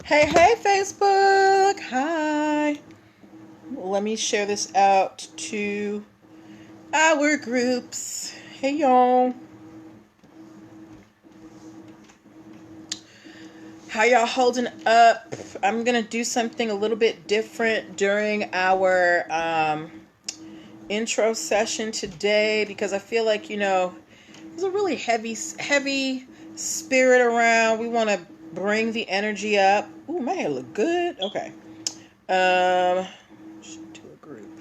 Hey, hey, Facebook. Hi. Let me share this out to our groups. Hey, y'all. How y'all holding up? I'm going to do something a little bit different during our intro session today because I feel like, there's a really heavy spirit around. We want to bring the energy up. Ooh, my hair look good. Okay. To a group.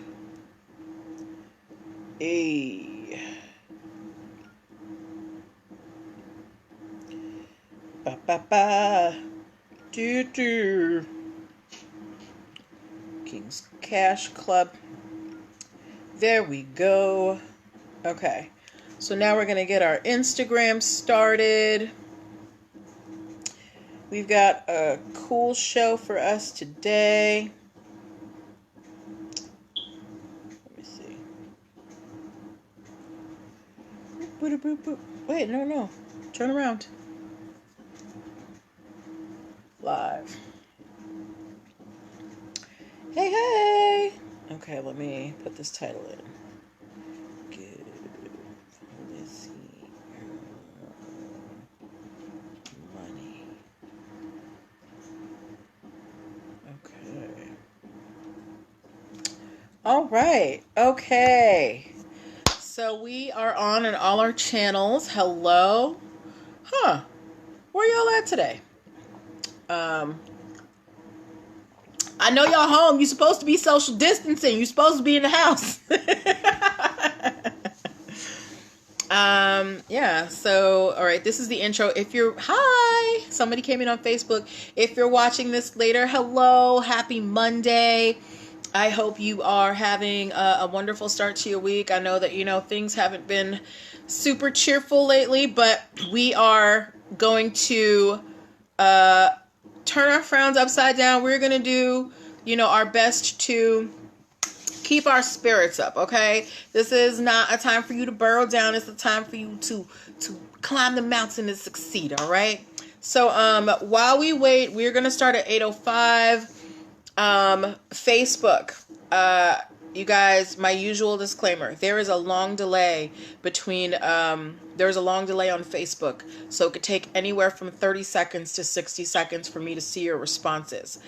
A. Ba ba ba. Do. King's Cash Club. There we go. Okay. So now we're going to get our Instagram started. We've got a cool show for us today. Let me see. Wait, no. Turn around. Live. Hey. Okay, let me put this title in. Give Lizzie money. Okay. All right. Okay. So we are on all our channels. Hello. Where y'all at today? I know y'all home. You're supposed to be social distancing. You're supposed to be in the house. Yeah. So, all right. This is the intro. Hi, somebody came in on Facebook. If you're watching this later, hello. Happy Monday. I hope you are having a wonderful start to your week. I know that, things haven't been super cheerful lately, but we are going to, turn our frowns upside down. We're going to do, our best to keep our spirits up, okay? This is not a time for you to burrow down. It's a time for you to climb the mountain and succeed, all right? So while we wait, we're going to start at 8:05. Facebook. You guys, my usual disclaimer. There is a long delay on Facebook. So it could take anywhere from 30 seconds to 60 seconds for me to see your responses.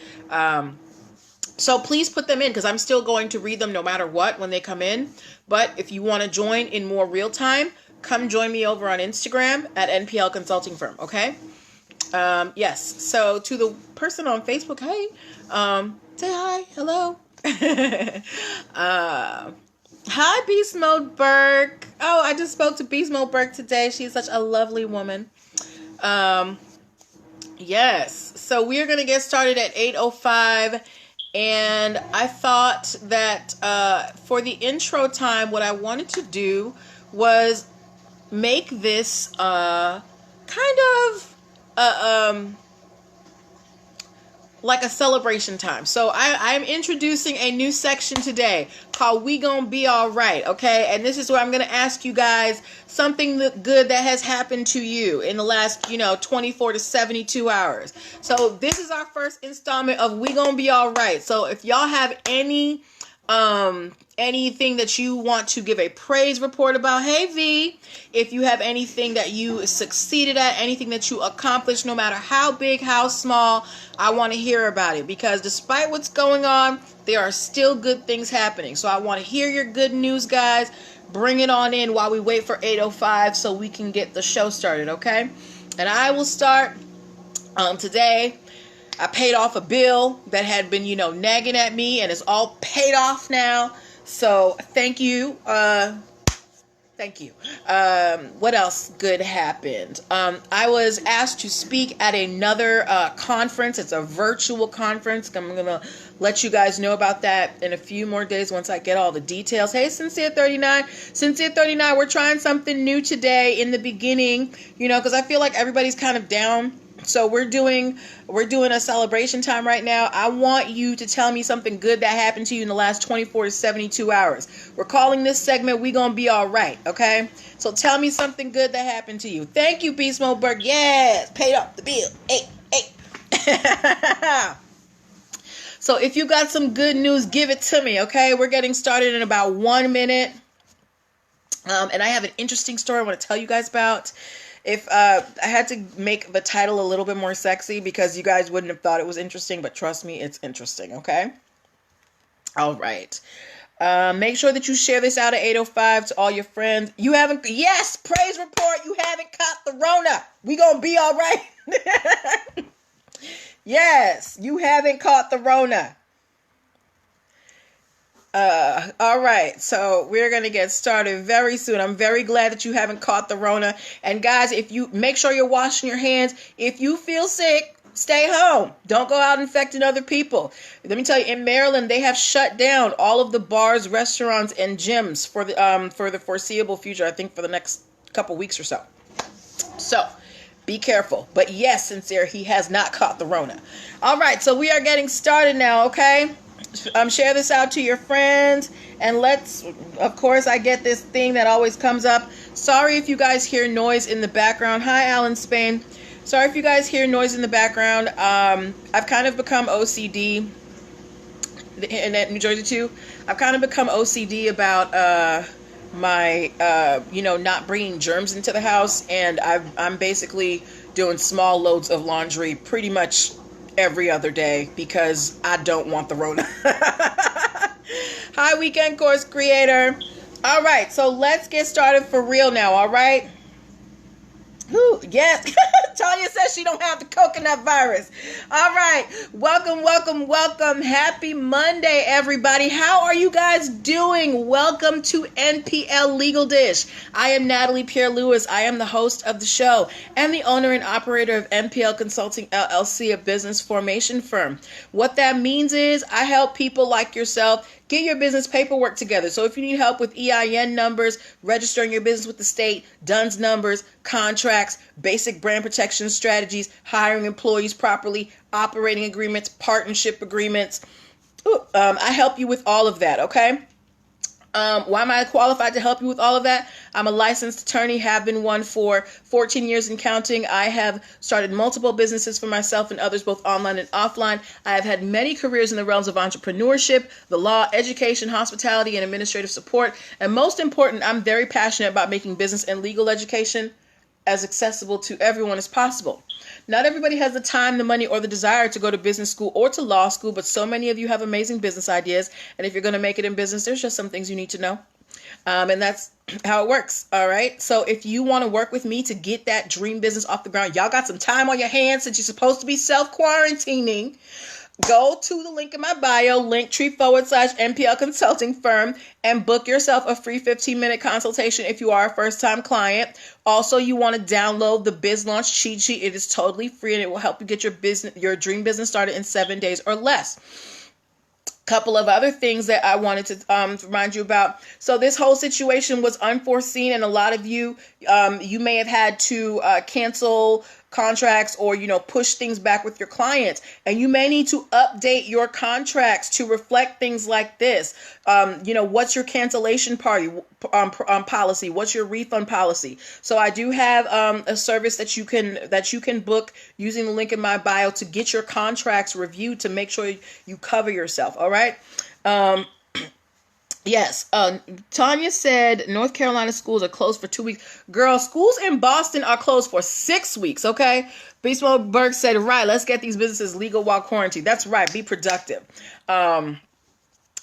So please put them in because I'm still going to read them no matter what when they come in. But if you want to join in more real time, come join me over on Instagram at nplconsultingfirm, okay? Yes. So to the person on Facebook, hey, say hi, hello. Hi, Beast Mode Burke. Oh, I just spoke to Beast Mode Burke today. She's such a lovely woman. Yes. So we're going to get started at 8:05. And I thought that for the intro time, what I wanted to do was make this like a celebration time. So I'm introducing a new section today called We Gonna Be Alright, okay? And this is where I'm gonna ask you guys something good that has happened to you in the last, 24 to 72 hours. So this is our first installment of We Gonna Be Alright. So if y'all have anything that you want to give a praise report about, hey V, if you have anything that you succeeded at, anything that you accomplished, no matter how big, how small, I want to hear about it, because despite what's going on, there are still good things happening. So I want to hear your good news, guys. Bring it on in while we wait for 8:05 so we can get the show started, okay? And I will start today. I paid off a bill that had been, nagging at me, and it's all paid off now. So thank you. Thank you. What else good happened? I was asked to speak at another conference. It's a virtual conference. I'm going to let you guys know about that in a few more days once I get all the details. Hey, Sincere 39. Sincere 39, we're trying something new today in the beginning, because I feel like everybody's kind of down. So we're doing a celebration time right now. I want you to tell me something good that happened to you in the last 24 to 72 hours. We're calling this segment We Gonna Be Alright, okay? So tell me something good that happened to you. Thank you, Beast Mode Berg. Yes, paid off the bill. Hey. So if you got some good news, give it to me, okay? We're getting started in about 1 minute. And I have an interesting story I want to tell you guys about. If I had to make the title a little bit more sexy because you guys wouldn't have thought it was interesting, but trust me, it's interesting, okay? All right. Make sure that you share this out at 8:05 to all your friends. You haven't, yes, praise report, you haven't caught the Rona. We gonna be all right. Yes, you haven't caught the Rona. All right, so we're going to get started very soon. I'm very glad that you haven't caught the Rona. And guys, if you make sure you're washing your hands. If you feel sick, stay home. Don't go out infecting other people. Let me tell you, in Maryland, they have shut down all of the bars, restaurants, and gyms for the foreseeable future. I think for the next couple weeks or so. So be careful. But yes, Sincere, he has not caught the Rona. All right, so we are getting started now, okay? Share this out to your friends, and let's, of course, I get this thing that always comes up. Sorry if you guys hear noise in the background. Hi, Alan Spain. Sorry if you guys hear noise in the background. I've kind of become OCD, in New Jersey too. I've kind of become OCD about my, not bringing germs into the house, and I'm basically doing small loads of laundry pretty much every other day because I don't want the Rona. Hi, Weekend Course Creator. All right, so let's get started for real now, all right? Whew, yes. Tanya says she don't have the coconut virus. All right. Welcome. Happy Monday, everybody. How are you guys doing? Welcome to NPL Legal Dish. I am Natalie Pierre-Lewis. I am the host of the show and the owner and operator of NPL Consulting LLC, a business formation firm. What that means is I help people like yourself get your business paperwork together. So if you need help with EIN numbers, registering your business with the state, DUNS numbers, contracts, basic brand protection strategies, hiring employees properly, operating agreements, partnership agreements, I help you with all of that, okay? Why am I qualified to help you with all of that? I'm a licensed attorney, have been one for 14 years and counting. I have started multiple businesses for myself and others, both online and offline. I have had many careers in the realms of entrepreneurship, the law, education, hospitality, and administrative support. And most important, I'm very passionate about making business and legal education as accessible to everyone as possible. Not everybody has the time, the money, or the desire to go to business school or to law school, but so many of you have amazing business ideas. And if you're going to make it in business, there's just some things you need to know. And that's how it works. All right. So if you want to work with me to get that dream business off the ground, y'all got some time on your hands since you're supposed to be self-quarantining. Go to the link in my bio, linktr.ee/NPL Consulting Firm, and book yourself a free 15-minute consultation if you are a first-time client. Also, you want to download the Biz Launch Cheat Sheet. It is totally free, and it will help you get your dream business started in 7 days or less. Couple of other things that I wanted to remind you about. So this whole situation was unforeseen, and a lot of you, you may have had to cancel contracts or, push things back with your clients. And you may need to update your contracts to reflect things like this. What's your cancellation policy? What's your refund policy? So I do have a service that you can book using the link in my bio to get your contracts reviewed to make sure you cover yourself. All right. Yes. Tanya said North Carolina schools are closed for 2 weeks. Girl, schools in Boston are closed for 6 weeks. Okay. Beastmo Berg said, right, let's get these businesses legal while quarantined. That's right. Be productive.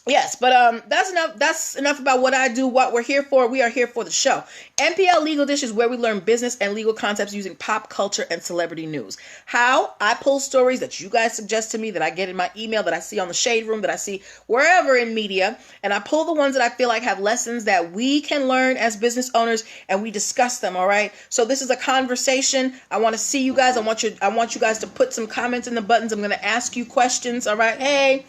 Yes, but that's enough. That's enough about what I do, what we're here for. We are here for the show. NPL Legal Dish is where we learn business and legal concepts using pop culture and celebrity news. How? I pull stories that you guys suggest to me, that I get in my email, that I see on the Shade Room, that I see wherever in media, and I pull the ones that I feel like have lessons that we can learn as business owners, and we discuss them. All right. So this is a conversation. I want to see you guys. I want you guys to put some comments in the buttons. I'm going to ask you questions. All right. Hey.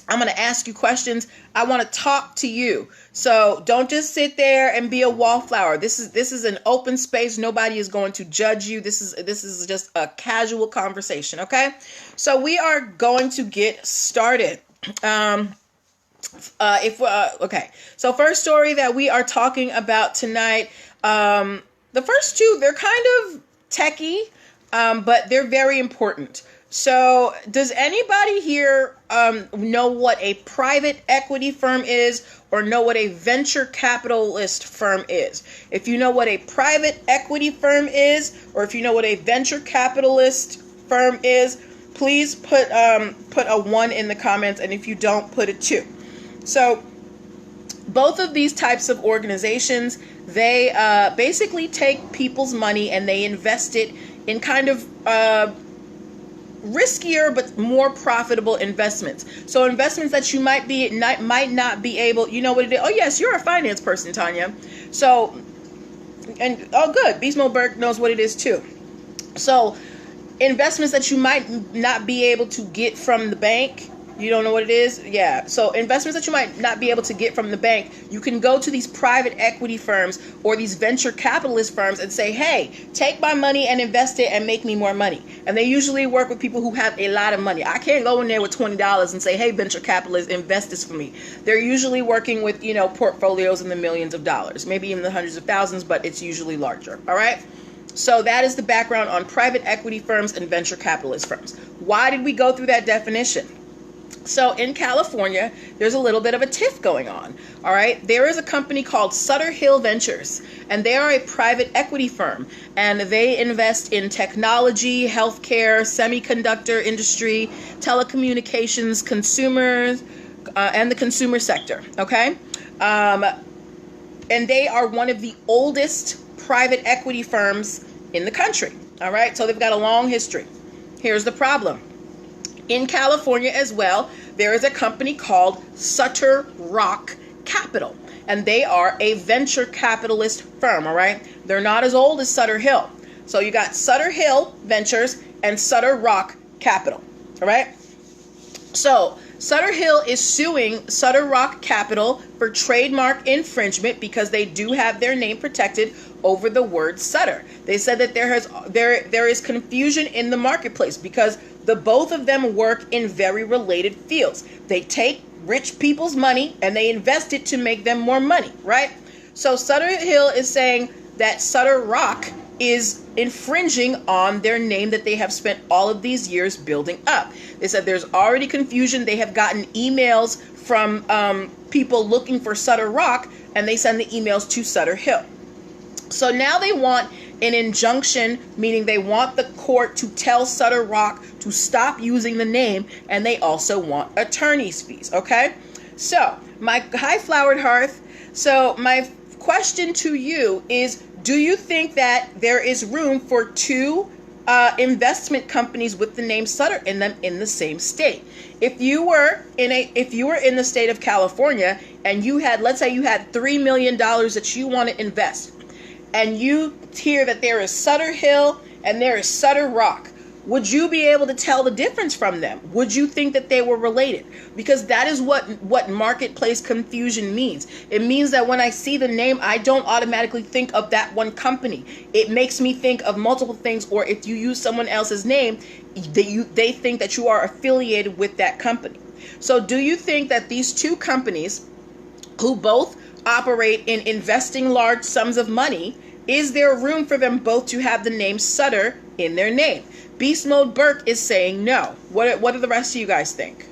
I'm going to ask you questions. I want to talk to you. So don't just sit there and be a wallflower. This is an open space. Nobody is going to judge you. This is just a casual conversation. Okay. So we are going to get started. Okay. So first story that we are talking about tonight. The first two, they're kind of techie, but they're very important. So does anybody here know what a private equity firm is, or know what a venture capitalist firm is? If you know what a private equity firm is, or if you know what a venture capitalist firm is, please put a 1 in the comments, and if you don't, put a 2. So both of these types of organizations, they basically take people's money and they invest it in kind of riskier but more profitable investments. So investments that you might not be able, you know what it is? Oh yes, you're a finance person, Tanya. So, and oh good, Beast Mode Burke knows what it is too. So investments that you might not be able to get from the bank. You don't know what it is? Yeah. So investments that you might not be able to get from the bank, you can go to these private equity firms or these venture capitalist firms and say, hey, take my money and invest it and make me more money. And they usually work with people who have a lot of money. I can't go in there with $20 and say, hey, venture capitalists, invest this for me. They're usually working with, portfolios in the millions of dollars, maybe even the hundreds of thousands, but it's usually larger. All right. So that is the background on private equity firms and venture capitalist firms. Why did we go through that definition? So in California, there's a little bit of a tiff going on. All right. There is a company called Sutter Hill Ventures, and they are a private equity firm, and they invest in technology, healthcare, semiconductor industry, telecommunications, consumers, and the consumer sector. Okay. And they are one of the oldest private equity firms in the country. All right. So they've got a long history. Here's the problem. In California as well, there is a company called Sutter Rock Capital, and they are a venture capitalist firm, all right? They're not as old as Sutter Hill. So you got Sutter Hill Ventures and Sutter Rock Capital, all right? So Sutter Hill is suing Sutter Rock Capital for trademark infringement because they do have their name protected over the word Sutter. They said that there is confusion in the marketplace because the both of them work in very related fields. They take rich people's money and they invest it to make them more money, right? So Sutter Hill is saying that Sutter Rock is infringing on their name that they have spent all of these years building up. They said there's already confusion. They have gotten emails from people looking for Sutter Rock, and they send the emails to Sutter Hill. So now they want an injunction, meaning they want the court to tell Sutter Rock to stop using the name, and they also want attorney's fees, okay? So, hi Flowered Hearth. So, my question to you is, do you think that there is room for two investment companies with the name Sutter in them in the same state? If you were in the state of California and you had, let's say you had $3 million that you want to invest, and you hear that there is Sutter Hill and there is Sutter Rock, would you be able to tell the difference from them? Would you think that they were related? Because that is what marketplace confusion means. It means that when I see the name, I don't automatically think of that one company. It makes me think of multiple things, or if you use someone else's name, they think that you are affiliated with that company. So do you think that these two companies, who both operate in investing large sums of money, is there room for them both to have the name Sutter in their name? Beast Mode Burke is saying no. What do the rest of you guys think?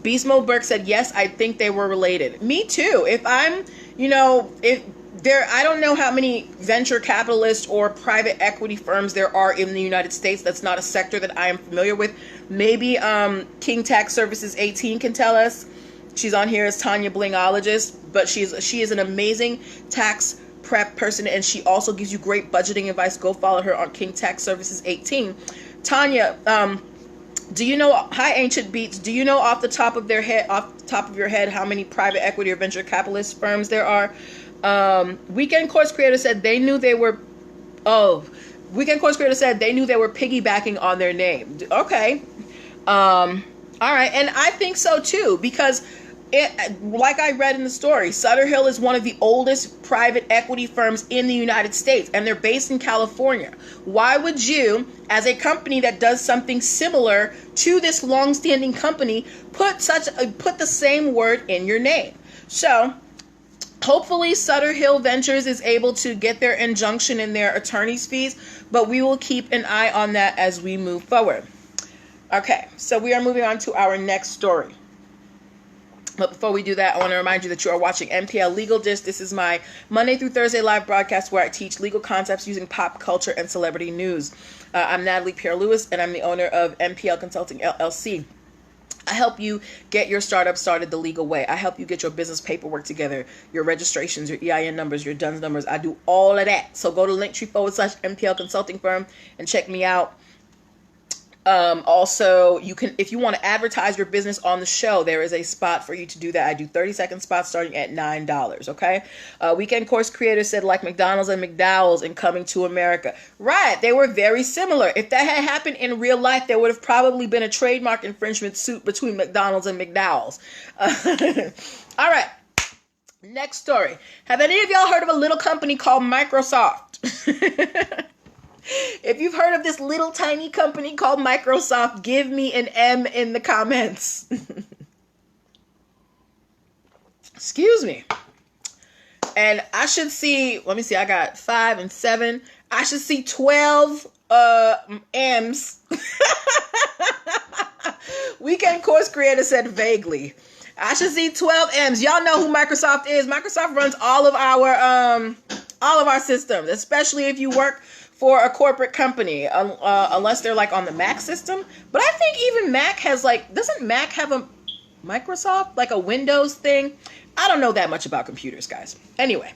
Beast Mode Burke said, yes, I think they were related. Me too. If I'm, I don't know how many venture capitalists or private equity firms there are in the United States. That's not a sector that I am familiar with. Maybe King Tax Services 18 can tell us. She's on here as Tanya Blingologist, but she is an amazing tax prep person, and she also gives you great budgeting advice. Go follow her on King Tax Services 18. Tanya, do you know, hi Ancient Beats, do you know off the top of your head how many private equity or venture capitalist firms there are? Weekend Course Creator said they knew they were piggybacking on their name. Okay. All right, and I think so too, because like I read in the story, Sutter Hill is one of the oldest private equity firms in the United States, and they're based in California. Why would you, as a company that does something similar to this long-standing company, put the same word in your name? So Hopefully, Sutter Hill Ventures is able to get their injunction and their attorney's fees, but we will keep an eye on that as we move forward. Okay, so we are moving on to our next story. But before we do that, I want to remind you that you are watching NPL Legal Gist. This is my Monday through Thursday live broadcast where I teach legal concepts using pop culture and celebrity news. I'm Natalie Pierre-Lewis, and I'm the owner of NPL Consulting LLC. I help you get your startup started the legal way. I help you get your business paperwork together, your registrations, your EIN numbers, your DUNS numbers. I do all of that. So go to linktr.ee/NPL Consulting Firm and check me out. Also, you can, if you want to advertise your business on the show, there is a spot for you to do that. I do 30-second spots starting at $9. Okay. Weekend Course Creator said like McDonald's and McDowell's in Coming to America. Right. They were very similar. If that had happened in real life, there would have probably been a trademark infringement suit between McDonald's and McDowell's. All right. Next story. Have any of y'all heard of a little company called Microsoft? If you've heard of this little tiny company called Microsoft, give me an M in the comments. Excuse me. And I should see, let me see, I got 5 and 7. I should see 12 M's. Weekend Course Creator said vaguely. I should see 12 M's. Y'all know who Microsoft is. Microsoft runs all of our systems, especially if you work for a corporate company, unless they're like on the Mac system. But I think even Mac has like, doesn't Mac have a Microsoft, like a Windows thing? I don't know that much about computers, guys. Anyway,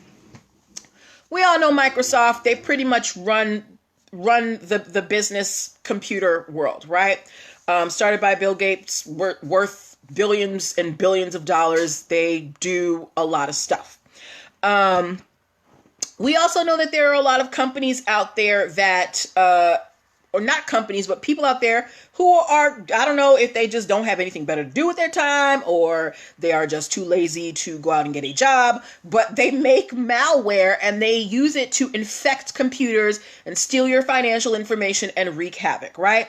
we all know Microsoft. They pretty much run the business computer world, right? Started by Bill Gates, worth billions and billions of dollars. They do a lot of stuff. We also know that there are a lot of companies out there that, or not companies, but people out there who are, I don't know if they just don't have anything better to do with their time, or they are just too lazy to go out and get a job, but they make malware and they use it to infect computers and steal your financial information and wreak havoc, right?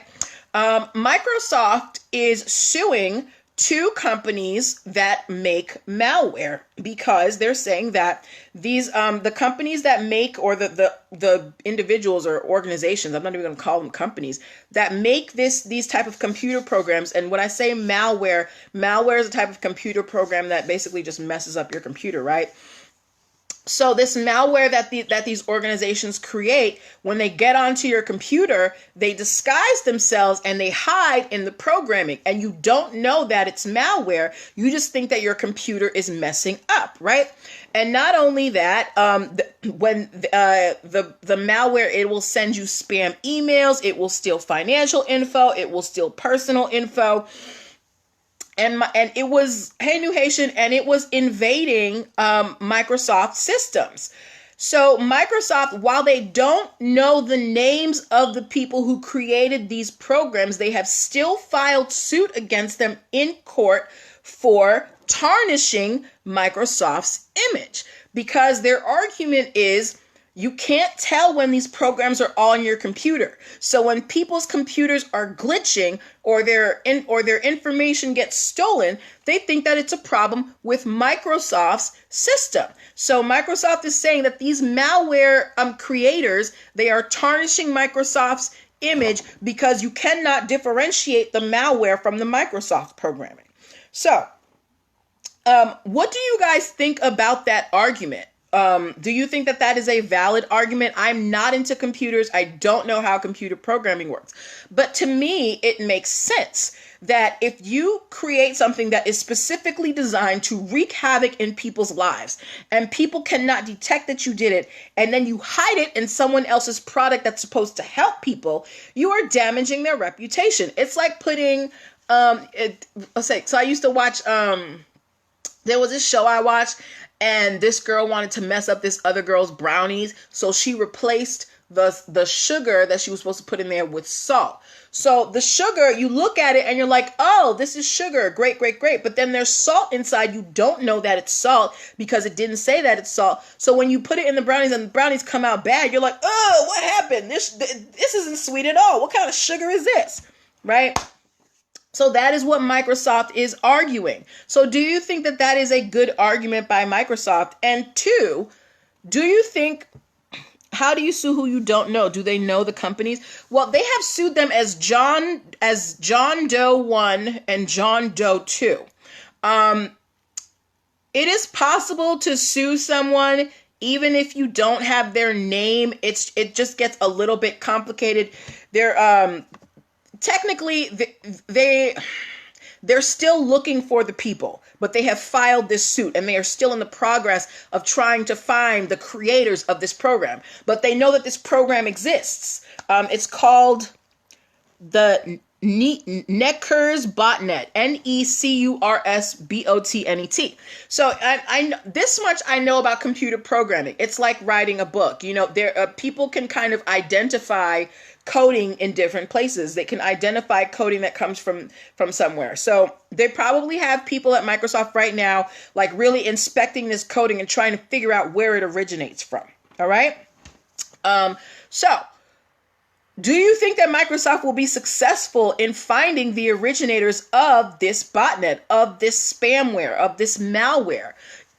Microsoft is suing 2 companies that make malware because they're saying that these the companies that make, or the individuals or organizations, I'm not even going to call them companies, that make these type of computer programs. And when I say malware is a type of computer program that basically just messes up your computer, right? So this malware that these organizations create, when they get onto your computer, they disguise themselves and they hide in the programming, and you don't know that it's malware. You just think that your computer is messing up, right? And not only that, when the malware, it will send you spam emails, it will steal financial info, it will steal personal info. And it was, hey, New Haitian, and it was invading Microsoft systems. So Microsoft, while they don't know the names of the people who created these programs, they have still filed suit against them in court for tarnishing Microsoft's image, because their argument is, you can't tell when these programs are on your computer. So when people's computers are glitching or their information gets stolen, they think that it's a problem with Microsoft's system. So Microsoft is saying that these malware creators, they are tarnishing Microsoft's image because you cannot differentiate the malware from the Microsoft programming. So what do you guys think about that argument? Do you think that that is a valid argument? I'm not into computers. I don't know how computer programming works. But to me, it makes sense that if you create something that is specifically designed to wreak havoc in people's lives, and people cannot detect that you did it, and then you hide it in someone else's product that's supposed to help people, you are damaging their reputation. It's like putting, let's say, so I used to watch, there was this show I watched, and this girl wanted to mess up this other girl's brownies. So she replaced the sugar that she was supposed to put in there with salt. So the sugar, you look at it and you're like, oh, this is sugar. Great, great, great. But then there's salt inside. You don't know that it's salt because it didn't say that it's salt. So when you put it in the brownies and the brownies come out bad, you're like, oh, what happened? This isn't sweet at all. What kind of sugar is this? Right? So that is what Microsoft is arguing. So do you think that that is a good argument by Microsoft? And two, do you think, how do you sue who you don't know? Do they know the companies? Well, they have sued them as John Doe 1 and John Doe 2. It is possible to sue someone even if you don't have their name. It just gets a little bit complicated. They're technically they're still looking for the people, but they have filed this suit and they are still in the progress of trying to find the creators of this program. But they know that this program exists. It's called the Neckers Botnet, NECURSBOTNET. So I this much I know about computer programming. It's like writing a book. You know, there people can kind of identify coding in different places. They can identify coding that comes from somewhere. So they probably have people at Microsoft right now, like really inspecting this coding and trying to figure out where it originates from. All right. So do you think that Microsoft will be successful in finding the originators of this botnet, of this spamware, of this malware?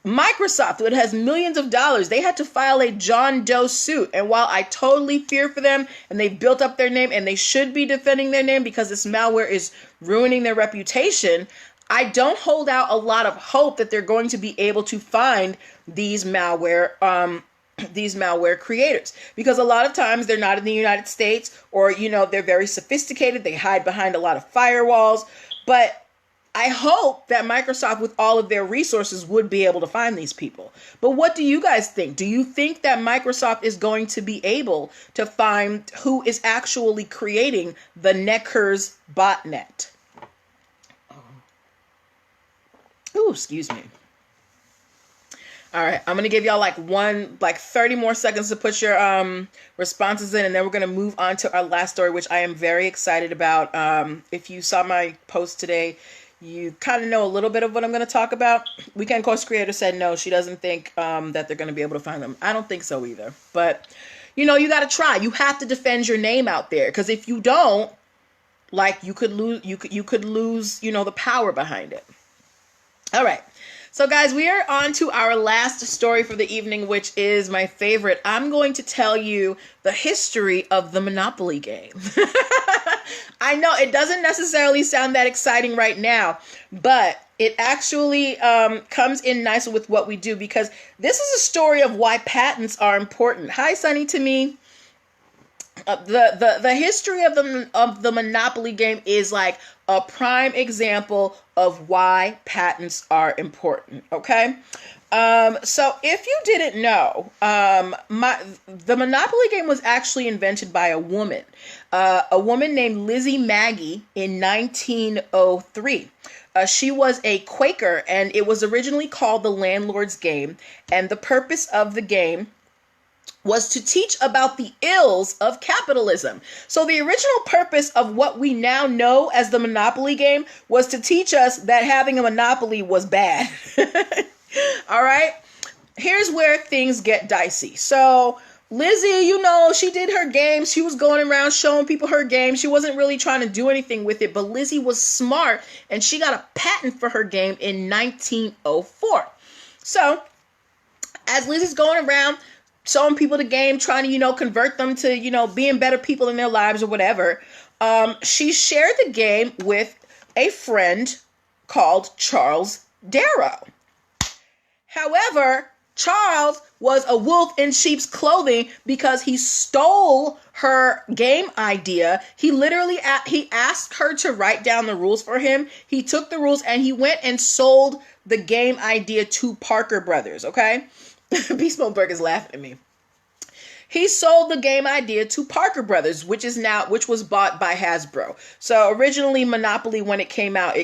Microsoft, it has millions of dollars. They had to file a John Doe suit. And while I totally fear for them and they've built up their name and they should be defending their name because this malware is ruining their reputation, I don't hold out a lot of hope that they're going to be able to find these malware creators, because a lot of times they're not in the United States, or, you know, they're very sophisticated. They hide behind a lot of firewalls. But I hope that Microsoft, with all of their resources, would be able to find these people. But what do you guys think? Do you think that Microsoft is going to be able to find who is actually creating the Neckers botnet? Ooh, excuse me. All right, I'm going to give y'all like 30 more seconds to put your responses in, and then we're going to move on to our last story, which I am very excited about. If you saw my post today, you kind of know a little bit of what I'm going to talk about. Weekend Course Creator said no, she doesn't think that they're going to be able to find them. I don't think so either. But, you know, you got to try. You have to defend your name out there, because if you don't, like, you could lose, you know, the power behind it. All right. So guys, we are on to our last story for the evening, which is my favorite. I'm going to tell you the history of the Monopoly game. I know it doesn't necessarily sound that exciting right now, but it actually comes in nicely with what we do, because this is a story of why patents are important. Hi, Sunny, to me. The history of the Monopoly game is like a prime example of why patents are important. Okay, so if you didn't know, the Monopoly game was actually invented by a woman named Lizzie Maggie in 1903. She was a Quaker, and it was originally called the Landlord's Game, and the purpose of the game was to teach about the ills of capitalism. So the original purpose of what we now know as the Monopoly game was to teach us that having a monopoly was bad. All right. Here's where things get dicey. So Lizzie, you know, she did her game. She was going around showing people her game. She wasn't really trying to do anything with it, but Lizzie was smart, and she got a patent for her game in 1904. So as Lizzie's going around showing people the game, trying to, you know, convert them to, you know, being better people in their lives or whatever, she shared the game with a friend called Charles Darrow. However, Charles was a wolf in sheep's clothing because he stole her game idea. He literally he asked her to write down the rules for him. He took the rules and he went and sold the game idea to Parker Brothers, okay? Beast Mode is laughing at me. He sold the game idea to Parker Brothers, which was bought by Hasbro. So originally Monopoly, when it came out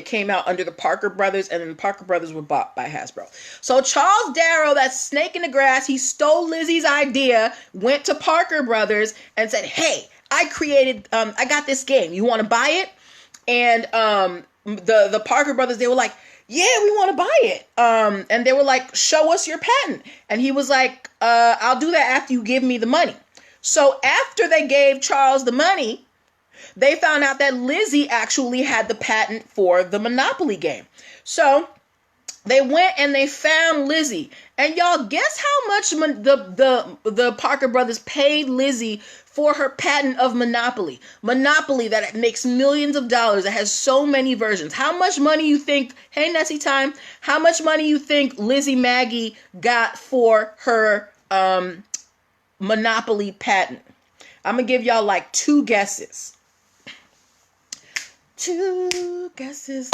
under the Parker Brothers, and then the Parker Brothers were bought by Hasbro. So Charles Darrow, that snake in the grass, he stole Lizzie's idea, went to Parker Brothers and said, "Hey, I got this game. You want to buy it?" And the Parker Brothers, they were like, "Yeah, we want to buy it." And they were like, "Show us your patent." And he was like, "I'll do that after you give me the money." So after they gave Charles the money, they found out that Lizzie actually had the patent for the Monopoly game. So they went and they found Lizzie. And y'all, guess how much the Parker brothers paid Lizzie for her patent of Monopoly? Monopoly that makes millions of dollars. It has so many versions. How much money you think, hey Nessie time, how much money you think Lizzie Maggie got for her Monopoly patent? I'm going to give y'all like 2 guesses. 2 guesses.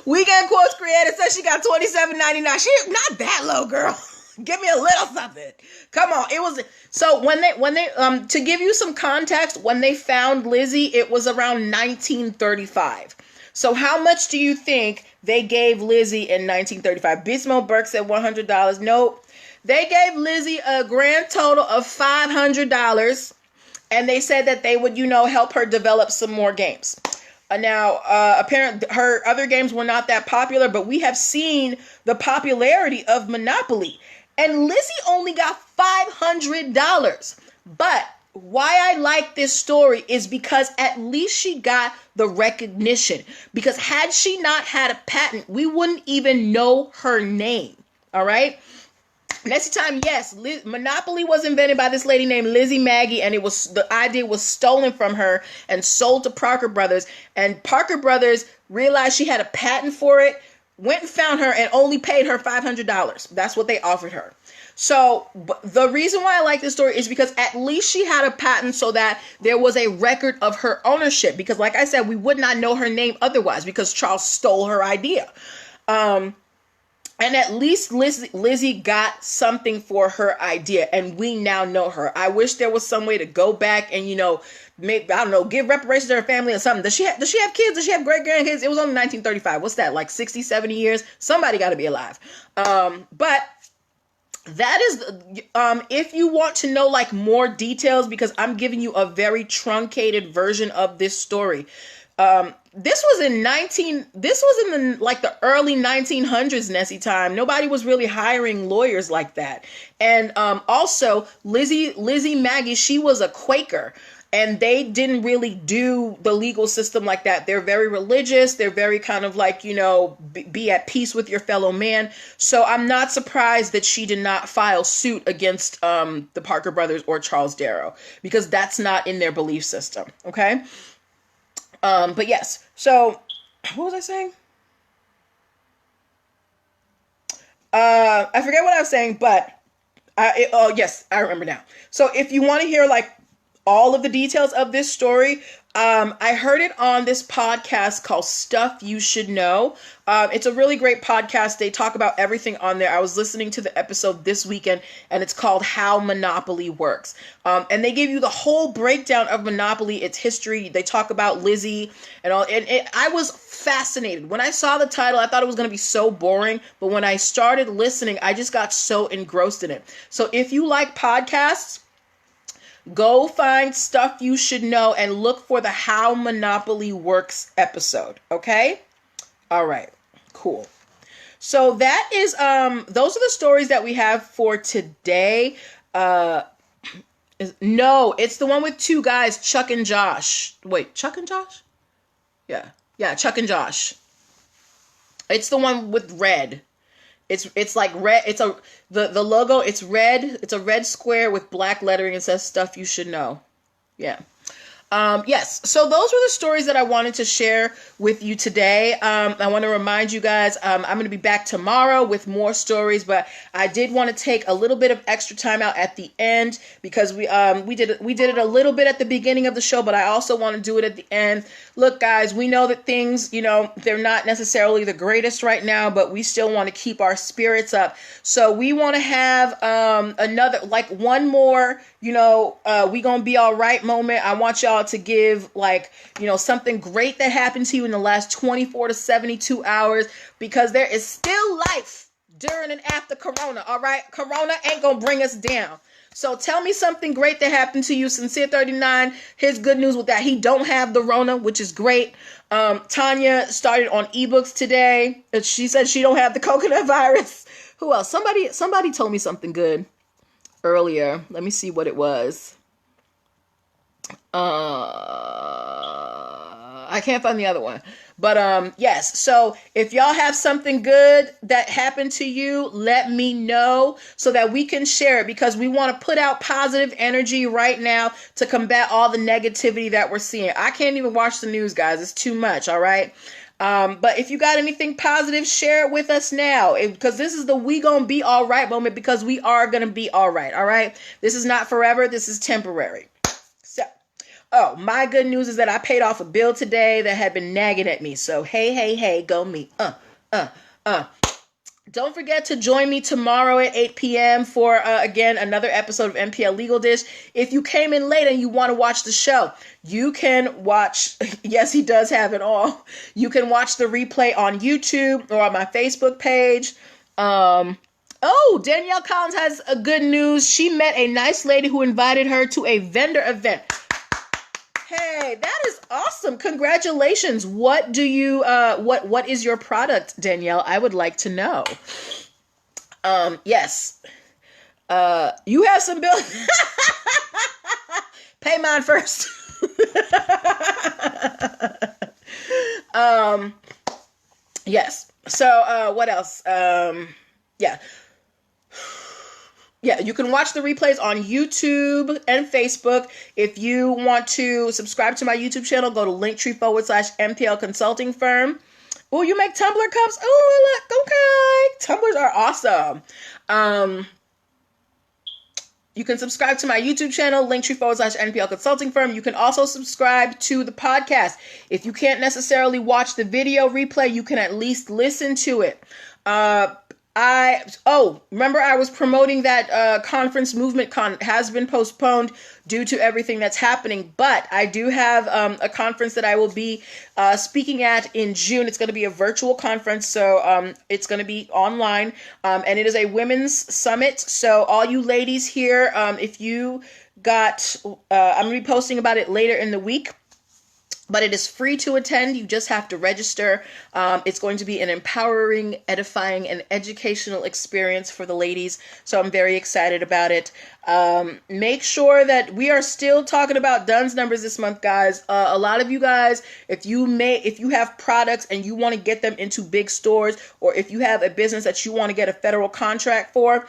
Weekend Quotes Creator says she got $27.99. She not that low, girl. Give me a little something. Come on. It was so when they to give you some context, when they found Lizzie, it was around 1935. So how much do you think they gave Lizzie in 1935? Bismo Burke said $100. Nope. They gave Lizzie a grand total of $500. And they said that they would, help her develop some more games. Now, apparently her other games were not that popular, but we have seen the popularity of Monopoly. And Lizzie only got $500. But why I like this story is because at least she got the recognition. Because had she not had a patent, we wouldn't even know her name. All right? Next time, yes, Monopoly was invented by this lady named Lizzie Maggie, and the idea was stolen from her and sold to Parker Brothers. And Parker Brothers realized she had a patent for it, went and found her, and only paid her $500. That's what they offered her. So the reason why I like this story is because at least she had a patent so that there was a record of her ownership. Because like I said, we would not know her name otherwise because Charles stole her idea. And at least Lizzie got something for her idea, and we now know her. I wish there was some way to go back and, maybe, I don't know, give reparations to her family or something. Does she have kids? Does she have great-grandkids? It was only 1935. What's that, like 60, 70 years? Somebody got to be alive. But that is, if you want to know like more details, because I'm giving you a very truncated version of this story. This was in the early 1900s, Nessie time. Nobody was really hiring lawyers like that. And also Lizzie Maggie, she was a Quaker, and they didn't really do the legal system like that. They're very religious. They're very kind of like, be at peace with your fellow man. So I'm not surprised that she did not file suit against the Parker brothers or Charles Darrow, because that's not in their belief system. Okay. But yes, so what was I saying? I forget what I was saying, but yes, I remember now. So if you want to hear like all of the details of this story, I heard it on this podcast called Stuff You Should Know. It's a really great podcast. They talk about everything on there. I was listening to the episode this weekend, and it's called How Monopoly Works. And they give you the whole breakdown of Monopoly, its history. They talk about Lizzie and all. And I was fascinated. When I saw the title, I thought it was going to be so boring. But when I started listening, I just got so engrossed in it. So if you like podcasts, go find Stuff You Should Know and look for the How Monopoly Works episode. Okay? All right. Cool. So that is, those are the stories that we have for today. No, it's the one with 2 guys, Chuck and Josh. Wait, Chuck and Josh? Yeah, Chuck and Josh. It's the one with red. It's like red. The logo. It's red. It's a red square with black lettering. It says Stuff You Should Know. Yeah. Yes. So those were the stories that I wanted to share with you today. I want to remind you guys, I'm going to be back tomorrow with more stories, but I did want to take a little bit of extra time out at the end because we did it a little bit at the beginning of the show, but I also want to do it at the end. Look, guys, we know that things, they're not necessarily the greatest right now, but we still want to keep our spirits up. So we want to have another, like one more, we gonna be all right moment. I want y'all to give something great that happened to you in the last 24 to 72 hours, because there is still life during and after Corona. All right. Corona ain't gonna bring us down. So tell me something great that happened to you. Sincere 39. Here's good news with that. He don't have the Rona, which is great. Tanya started on ebooks today. She said she don't have the coconut virus. Who else? Somebody told me something good earlier. Let me see what it was. I can't find the other one. But yes, so if y'all have something good that happened to you, let me know so that we can share it, because we want to put out positive energy right now to combat all the negativity that we're seeing. I can't even watch the news, guys. It's too much, all right? But if you got anything positive, share it with us now, because this is the we gonna be all right moment, because we are gonna be all right? This is not forever. This is temporary. So, oh, my good news is that I paid off a bill today that had been nagging at me. So, hey, go me. Don't forget to join me tomorrow at 8 p.m. for, again, another episode of NPL Legal Dish. If you came in late and you want to watch the show, you can watch, yes, he does have it all. You can watch the replay on YouTube or on my Facebook page. Oh, Danielle Collins has a good news. She met a nice lady who invited her to a vendor event. Hey, that is awesome. Congratulations. What do you, what is your product, Danielle? I would like to know. Yes. You have some bills. Pay mine first. Yes. So, what else? Yeah. Yeah, you can watch the replays on YouTube and Facebook. If you want to subscribe to my YouTube channel, go to linktr.ee/NPL Consulting Firm. Oh, you make tumbler cups? Oh, look, okay. Tumblers are awesome. You can subscribe to my YouTube channel, linktr.ee/NPL Consulting Firm. You can also subscribe to the podcast. If you can't necessarily watch the video replay, you can at least listen to it. Remember I was promoting that conference Movement Con has been postponed due to everything that's happening, but I do have a conference that I will be speaking at in June. It's going to be a virtual conference, so it's going to be online, and it is a women's summit. So all you ladies here, if you got, I'm going to be posting about it later in the week. But it is free to attend. You just have to register. It's going to be an empowering, edifying, and educational experience for the ladies. So I'm very excited about it. Make sure that we are still talking about DUNS numbers this month, guys. A lot of you guys, if you have products and you want to get them into big stores, or if you have a business that you want to get a federal contract for,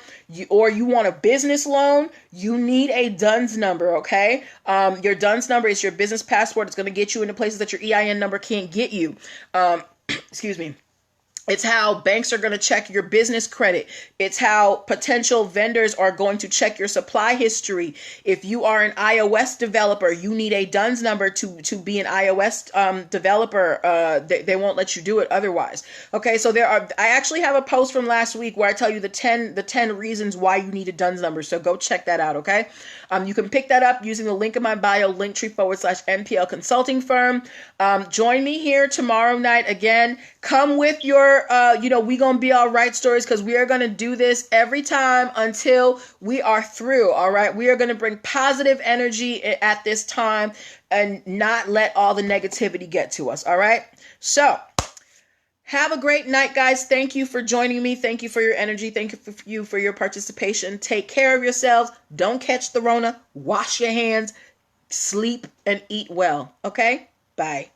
or you want a business loan, you need a DUNS number, okay? Your DUNS number is your business passport. It's going to get you into places that your EIN number can't get you. Excuse me. It's how banks are going to check your business credit. It's how potential vendors are going to check your supply history. If you are an iOS developer, you need a DUNS number to be an iOS developer. They won't let you do it otherwise. Okay, so I actually have a post from last week where I tell you the 10 reasons why you need a DUNS number. So go check that out, okay? You can pick that up using the link in my bio, linktr.ee/NPL Consulting Firm. Join me here tomorrow night again. Come with your, we gonna be all right stories, because we are going to do this every time until we are through, all right? We are going to bring positive energy at this time and not let all the negativity get to us, all right? So, have a great night, guys. Thank you for joining me. Thank you for your energy. Thank you for your participation. Take care of yourselves. Don't catch the Rona. Wash your hands. Sleep and eat well, okay? Bye.